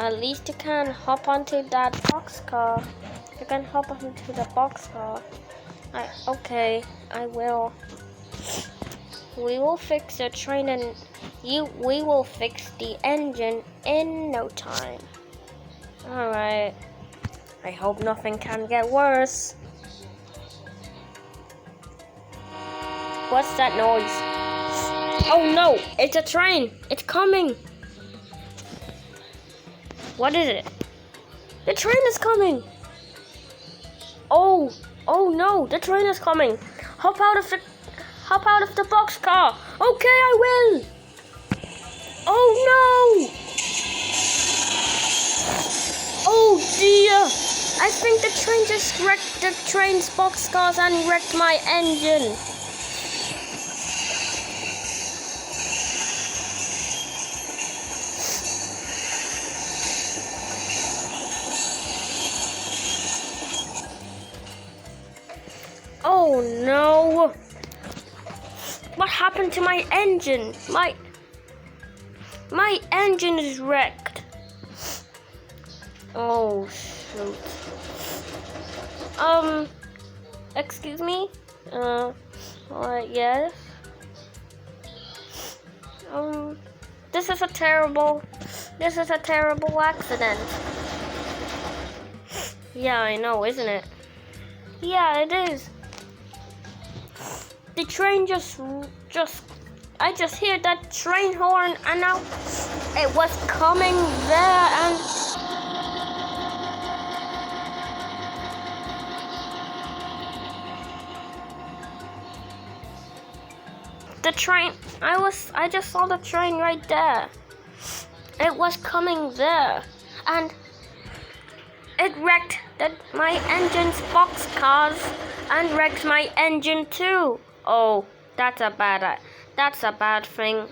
At least you can hop onto that boxcar. You can hop onto the boxcar. Okay, I will. We will fix the train and we will fix the engine in no time. Alright. I hope nothing can get worse. What's that noise? Oh no, it's a train. It's coming. What is it? The train is coming. Oh no, the train is coming. Hop out of the boxcar. Okay, I will. Oh no. Oh dear. I think the train just wrecked the train's boxcars and wrecked my engine. Oh no! What happened to my engine? My engine is wrecked. Oh shoot. Excuse me? Yes. This is a terrible accident. Yeah, I know, isn't it? Yeah, it is. The train I just hear that train horn and now it was coming there and the train, I just saw the train right there. It was coming there and it wrecked my engine's boxcars and wrecked my engine too. Oh, that's a bad thing.